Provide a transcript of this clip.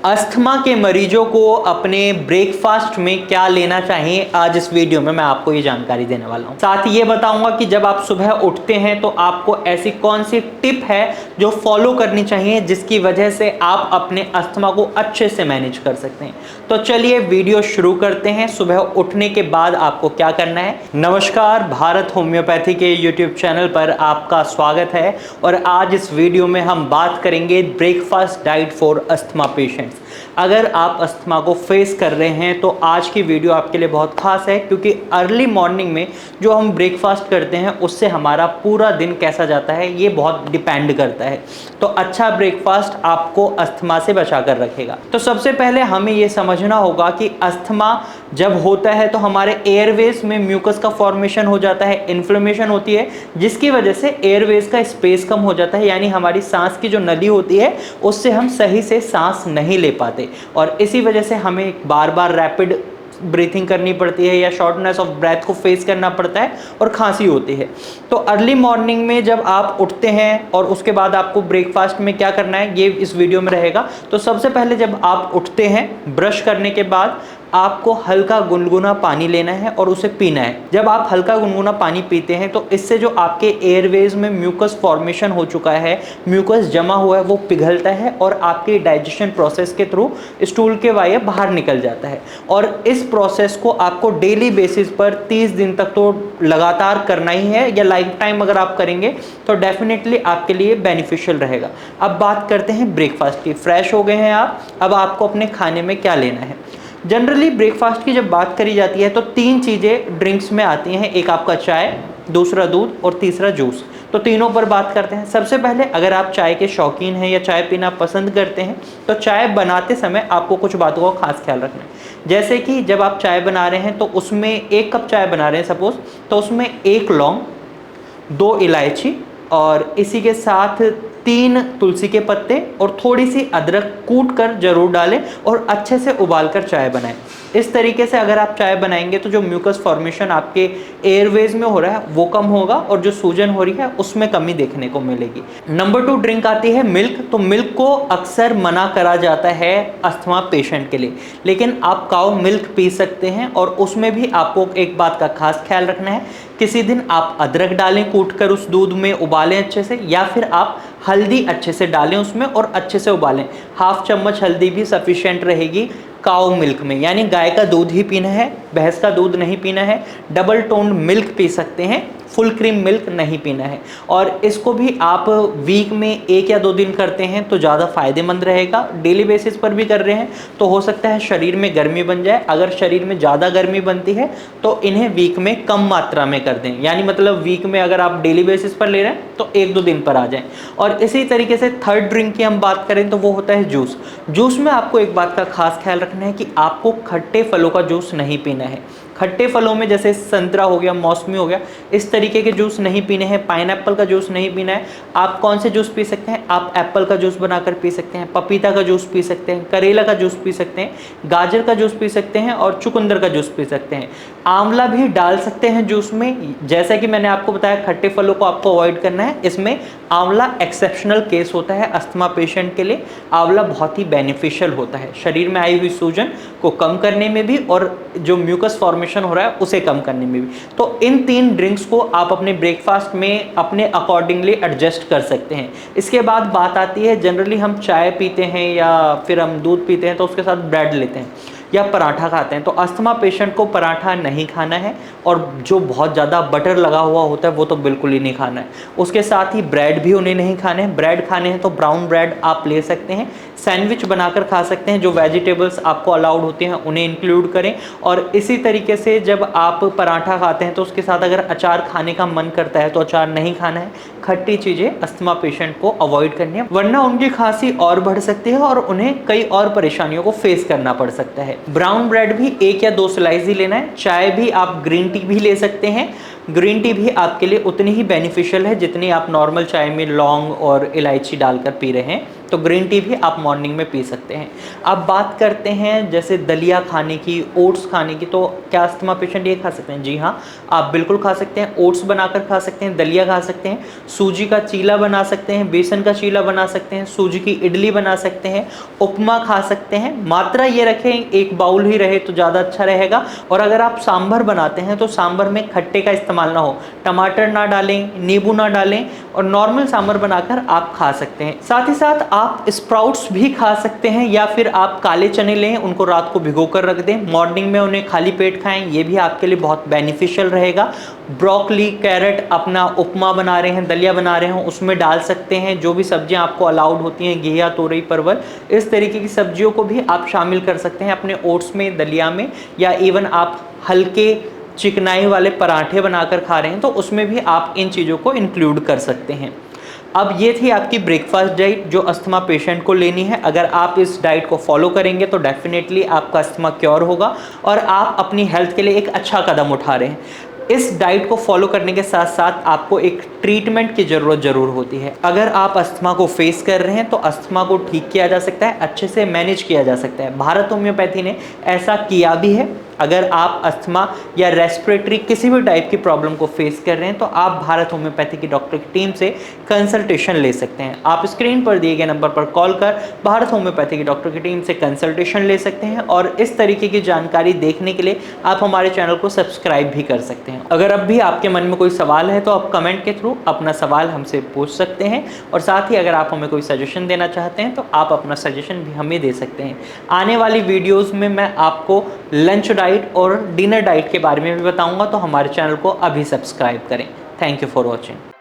Asthma के मरीजों को अपने ब्रेकफास्ट में क्या लेना चाहिए, आज इस वीडियो में मैं आपको ये जानकारी देने वाला हूँ। साथ ही ये बताऊंगा कि जब आप सुबह उठते हैं तो आपको ऐसी कौन सी टिप है जो फॉलो करनी चाहिए जिसकी वजह से आप अपने अस्थमा को अच्छे से मैनेज कर सकते हैं। तो चलिए वीडियो शुरू करते हैं। सुबह उठने के बाद आपको क्या करना है। नमस्कार, भारत होम्योपैथी के यूट्यूब चैनल पर आपका स्वागत है और आज इस वीडियो में हम बात करेंगे breakfast diet for asthma patients. अगर आप अस्थमा को फेस कर रहे हैं तो आज की वीडियो आपके लिए बहुत खास है, क्योंकि अर्ली मॉर्निंग में जो हम ब्रेकफास्ट करते हैं उससे हमारा पूरा दिन कैसा जाता है ये बहुत डिपेंड करता है। तो अच्छा ब्रेकफास्ट आपको अस्थमा से बचा कर रखेगा। तो सबसे पहले हमें ये समझना होगा कि अस्थमा जब होता है तो हमारे एयरवेज में म्यूकस का फॉर्मेशन हो जाता है, इन्फ्लेमेशन होती है, जिसकी वजह से एयरवेज का स्पेस कम हो जाता है, यानी हमारी सांस की जो नली होती है उससे हम सही से सांस नहीं ले पाते और इसी वजह से हमें बार बार रैपिड ब्रीथिंग करनी पड़ती है या शॉर्टनेस ऑफ ब्रेथ को फेस करना पड़ता है और खांसी होती है। तो अर्ली मॉर्निंग में जब आप उठते हैं और उसके बाद आपको ब्रेकफास्ट में क्या करना है ये इस वीडियो में रहेगा। तो सबसे पहले जब आप उठते हैं, ब्रश करने के बाद आपको हल्का गुनगुना पानी लेना है और उसे पीना है। जब आप हल्का गुनगुना पानी पीते हैं तो इससे जो आपके एयरवेज में म्यूकस फॉर्मेशन हो चुका है, म्यूकस जमा हुआ है, वो पिघलता है और आपके डाइजेशन प्रोसेस के थ्रू स्टूल के वाया बाहर निकल जाता है। और इस प्रोसेस को आपको डेली बेसिस पर 30 दिन तक तो लगातार करना ही है, या लाइफ टाइम अगर आप करेंगे तो डेफिनेटली आपके लिए बेनिफिशियल रहेगा। अब बात करते हैं ब्रेकफास्ट की। फ्रेश हो गए हैं आप, अब आपको अपने खाने में क्या लेना है। जनरली ब्रेकफास्ट की जब बात करी जाती है तो 3 चीज़ें ड्रिंक्स में आती हैं, एक आपका चाय, दूसरा दूध और तीसरा जूस। तो तीनों पर बात करते हैं। सबसे पहले अगर आप चाय के शौकीन हैं या चाय पीना पसंद करते हैं तो चाय बनाते समय आपको कुछ बातों का खास ख्याल रखना है। जैसे कि जब आप चाय बना रहे हैं तो उसमें 1 कप चाय बना रहे हैं सपोज, तो उसमें 1 लौंग, 2 इलायची और इसी के साथ 3 तुलसी के पत्ते और थोड़ी सी अदरक कूट कर जरूर डालें और अच्छे से उबाल कर चाय बनाएं। इस तरीके से अगर आप चाय बनाएंगे तो जो म्यूकस फॉर्मेशन आपके एयरवेज में हो रहा है वो कम होगा और जो सूजन हो रही है उसमें कमी देखने को मिलेगी। नंबर 2 ड्रिंक आती है मिल्क। तो मिल्क को अक्सर मना करा जाता है अस्थमा पेशेंट के लिए, लेकिन आप काऊ मिल्क पी सकते हैं और उसमें भी आपको एक बात का खास ख्याल रखना है। किसी दिन आप अदरक डालें कूट कर उस दूध में, उबालें अच्छे से, या फिर आप हल्दी अच्छे से डालें उसमें और अच्छे से उबालें। 1/2 चम्मच हल्दी भी सफिशिएंट रहेगी काऊ मिल्क में, यानी गाय का दूध ही पीना है, भैंस का दूध नहीं पीना है। डबल टोन मिल्क पी सकते हैं, फुल क्रीम मिल्क नहीं पीना है। और इसको भी आप वीक में 1 या 2 दिन करते हैं तो ज़्यादा फायदेमंद रहेगा। डेली बेसिस पर भी कर रहे हैं तो हो सकता है शरीर में गर्मी बन जाए। अगर शरीर में ज़्यादा गर्मी बनती है तो इन्हें वीक में कम मात्रा में कर दें, यानी मतलब वीक में अगर आप डेली बेसिस पर ले रहे हैं तो 1-2 दिन पर आ जाएं। और इसी तरीके से थर्ड ड्रिंक की हम बात करें तो वो होता है जूस। जूस में आपको एक बात का खास ख्याल रखना है कि आपको खट्टे फलों का जूस नहीं पीना है। खट्टे फलों में जैसे संतरा हो गया, मौसमी हो गया, इस तरीके के जूस नहीं पीने हैं। पाइनएप्पल का जूस नहीं पीना है। आप कौन से जूस पी सकते हैं? आप एप्पल का जूस बनाकर पी सकते हैं, पपीता का जूस पी सकते हैं, करेला का जूस पी सकते हैं, गाजर का जूस पी सकते हैं और चुकंदर का जूस पी सकते हैं। आंवला भी डाल सकते हैं जूस में। जैसा कि मैंने आपको बताया खट्टे फलों को आपको अवॉइड करना है। इसमें आंवला एक्सेप्शनल केस होता है अस्थमा पेशेंट के लिए। आंवला बहुत ही बेनिफिशियल होता है शरीर में आई हुई सूजन को कम करने में भी और जो म्यूकस फॉर्मेशन हो रहा है उसे कम करने में भी। तो इन 3 ड्रिंक्स को आप अपने ब्रेकफास्ट में अपने अकॉर्डिंगली एडजस्ट कर सकते हैं। इसके बाद बात आती है, जनरली हम चाय पीते हैं या फिर हम दूध पीते हैं तो उसके साथ ब्रेड लेते हैं या पराठा खाते हैं। तो अस्थमा पेशेंट को पराठा नहीं खाना है और जो बहुत ज़्यादा बटर लगा हुआ होता है वो तो बिल्कुल ही नहीं खाना है। उसके साथ ही ब्रेड भी उन्हें नहीं खाने हैं। ब्रेड खाने हैं तो ब्राउन ब्रेड आप ले सकते हैं, सैंडविच बनाकर खा सकते हैं। जो वेजिटेबल्स आपको अलाउड होते हैं उन्हें इंक्लूड करें। और इसी तरीके से जब आप पराठा खाते हैं तो उसके साथ अगर अचार खाने का मन करता है तो अचार नहीं खाना है। खट्टी चीज़ें अस्थमा पेशेंट को अवॉइड करनी है, वरना उनकी खांसी और बढ़ सकती है और उन्हें कई और परेशानियों को फेस करना पड़ सकता है। ब्राउन ब्रेड भी 1 या 2 स्लाइस ही लेना है। चाय भी आप ग्रीन टी भी ले सकते हैं। ग्रीन टी भी आपके लिए उतनी ही बेनिफिशियल है जितनी आप नॉर्मल चाय में लौंग और इलायची डालकर पी रहे हैं। तो ग्रीन टी भी आप मॉर्निंग में पी सकते हैं। अब बात करते हैं जैसे दलिया खाने की, ओट्स खाने की, तो क्या अस्थमा पेशेंट ये खा सकते हैं? जी हाँ, आप बिल्कुल खा सकते हैं। ओट्स बनाकर खा सकते हैं, दलिया खा सकते हैं, सूजी का चीला बना सकते हैं, बेसन का चीला बना सकते हैं, सूजी की इडली बना सकते हैं, उपमा खा सकते हैं। मात्रा ये रखें, एक बाउल ही रहे तो ज़्यादा अच्छा रहेगा। और अगर आप सांभर बनाते हैं तो सांभर में खट्टे का इस्तेमाल ना हो, टमाटर ना डालें, नींबू ना डालें और नॉर्मल सांभर बनाकर आप खा सकते हैं। साथ ही साथ आप स्प्राउट्स भी खा सकते हैं, या फिर आप काले चने लें, उनको रात को भिगो कर रख दें, मॉर्निंग में उन्हें खाली पेट खाएं, ये भी आपके लिए बहुत बेनिफिशियल रहेगा। ब्रोकली, कैरेट, अपना उपमा बना रहे हैं, दलिया बना रहे हैं, उसमें डाल सकते हैं। जो भी सब्जियां आपको अलाउड होती हैं, घिया, तोरई, परवल, इस तरीके की सब्जियों को भी आप शामिल कर सकते हैं अपने ओट्स में, दलिया में, या इवन आप हल्के चिकनाई वाले पराठे बनाकर खा रहे हैं तो उसमें भी आप इन चीज़ों को इंक्लूड कर सकते हैं। अब ये थी आपकी ब्रेकफास्ट डाइट जो अस्थमा पेशेंट को लेनी है। अगर आप इस डाइट को फॉलो करेंगे तो डेफिनेटली आपका अस्थमा क्योर होगा और आप अपनी हेल्थ के लिए एक अच्छा कदम उठा रहे हैं। इस डाइट को फॉलो करने के साथ साथ आपको एक ट्रीटमेंट की ज़रूरत ज़रूर होती है। अगर आप अस्थमा को फेस कर रहे हैं तो अस्थमा को ठीक किया जा सकता है, अच्छे से मैनेज किया जा सकता है। भारत होम्योपैथी ने ऐसा किया भी है। अगर आप अस्थमा या रेस्पिरेटरी किसी भी टाइप की प्रॉब्लम को फेस कर रहे हैं तो आप भारत होम्योपैथी की डॉक्टर की टीम से कंसल्टेशन ले सकते हैं। आप स्क्रीन पर दिए गए नंबर पर कॉल कर भारत होम्योपैथी की डॉक्टर की टीम से कंसल्टेशन ले सकते हैं और इस तरीके की जानकारी देखने के लिए आप हमारे चैनल को सब्सक्राइब भी कर सकते हैं। अगर अब भी आपके मन में कोई सवाल है तो आप कमेंट के थ्रू अपना सवाल हमसे पूछ सकते हैं और साथ ही अगर आप हमें कोई सजेशन देना चाहते हैं तो आप अपना सजेशन भी हमें दे सकते हैं। आने वाली वीडियोज़ में मैं आपको लंच डाइट और डिनर डाइट के बारे में भी बताऊंगा, तो हमारे चैनल को अभी सब्सक्राइब करें। Thank you for watching.